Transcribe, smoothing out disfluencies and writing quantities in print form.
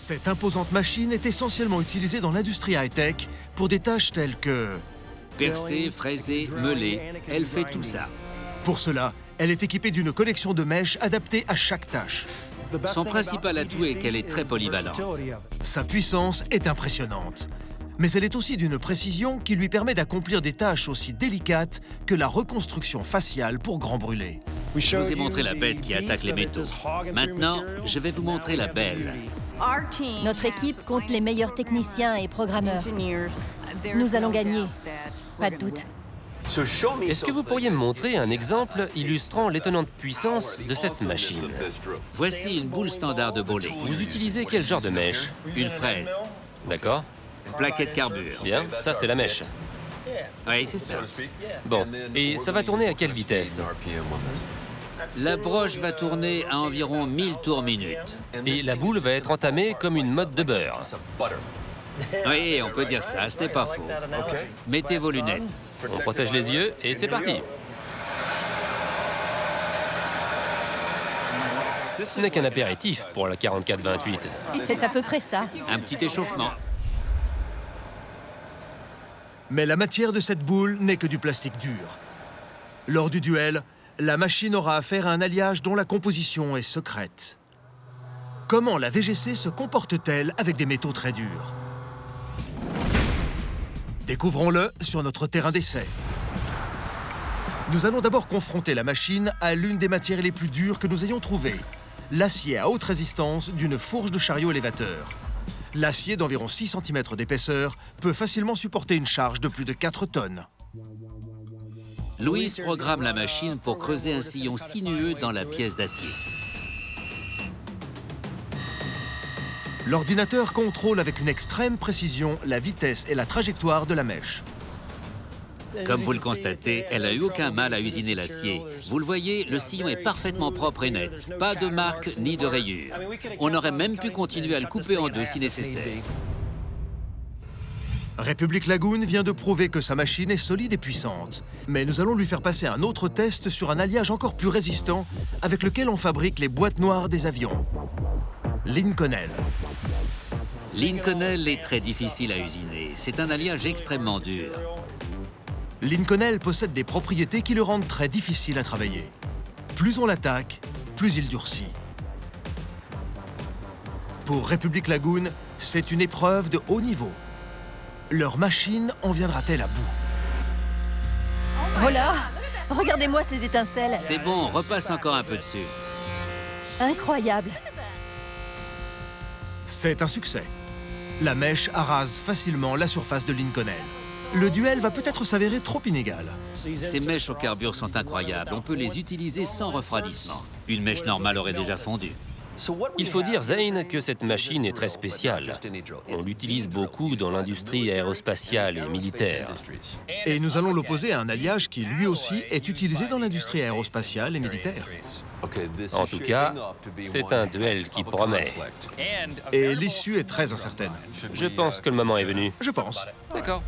Cette imposante machine est essentiellement utilisée dans l'industrie high-tech pour des tâches telles que... Percer, fraiser, meuler, elle fait tout ça. Pour cela, elle est équipée d'une collection de mèches adaptée à chaque tâche. Son principal atout est qu'elle est très polyvalente. Sa puissance est impressionnante. Mais elle est aussi d'une précision qui lui permet d'accomplir des tâches aussi délicates que la reconstruction faciale pour grands brûlés. Je vous ai montré la bête qui attaque les métaux. Maintenant, je vais vous montrer la belle. Notre équipe compte les meilleurs techniciens et programmeurs. Nous allons gagner, pas de doute. Est-ce que vous pourriez me montrer un exemple illustrant l'étonnante puissance de cette machine? Voici une boule standard de bowling. Vous utilisez quel genre de mèche? Une fraise. D'accord. Plaquette carbure. Bien, ça c'est la mèche. Oui, c'est ça. Bon, et ça va tourner à quelle vitesse? La broche va tourner à environ 1000 tours minute. Et la boule va être entamée comme une motte de beurre. Oui, on peut dire ça, ce n'est pas faux. Mettez vos lunettes. On protège les yeux et c'est parti. Ce n'est qu'un apéritif pour la 44-28. C'est à peu près ça. Un petit échauffement. Mais la matière de cette boule n'est que du plastique dur. Lors du duel, la machine aura affaire à un alliage dont la composition est secrète. Comment la VGC se comporte-t-elle avec des métaux très durs? Découvrons-le sur notre terrain d'essai. Nous allons d'abord confronter la machine à l'une des matières les plus dures que nous ayons trouvées, l'acier à haute résistance d'une fourche de chariot élévateur. L'acier d'environ 6 cm d'épaisseur peut facilement supporter une charge de plus de 4 tonnes. Louise programme la machine pour creuser un sillon sinueux dans la pièce d'acier. L'ordinateur contrôle avec une extrême précision la vitesse et la trajectoire de la mèche. Comme vous le constatez, elle n'a eu aucun mal à usiner l'acier. Vous le voyez, le sillon est parfaitement propre et net. Pas de marque ni de rayures. On aurait même pu continuer à le couper en deux si nécessaire. Republic Lagoon vient de prouver que sa machine est solide et puissante. Mais nous allons lui faire passer un autre test sur un alliage encore plus résistant avec lequel on fabrique les boîtes noires des avions. Lincolnel. Lincolnel est très difficile à usiner. C'est un alliage extrêmement dur. Lincolnel possède des propriétés qui le rendent très difficile à travailler. Plus on l'attaque, plus il durcit. Pour Republic Lagoon, c'est une épreuve de haut niveau. Leur machine en viendra-t-elle à bout? Oh là! Regardez-moi ces étincelles! C'est bon, repasse encore un peu dessus. Incroyable! C'est un succès. La mèche arrase facilement la surface de Lincolnel. Le duel va peut-être s'avérer trop inégal. Ces mèches au carbure sont incroyables. On peut les utiliser sans refroidissement. Une mèche normale aurait déjà fondu. Il faut dire, Zane, que cette machine est très spéciale. On l'utilise beaucoup dans l'industrie aérospatiale et militaire. Et nous allons l'opposer à un alliage qui, lui aussi, est utilisé dans l'industrie aérospatiale et militaire. En tout cas, c'est un duel qui promet. Et l'issue est très incertaine. Je pense que le moment est venu. Je pense. D'accord.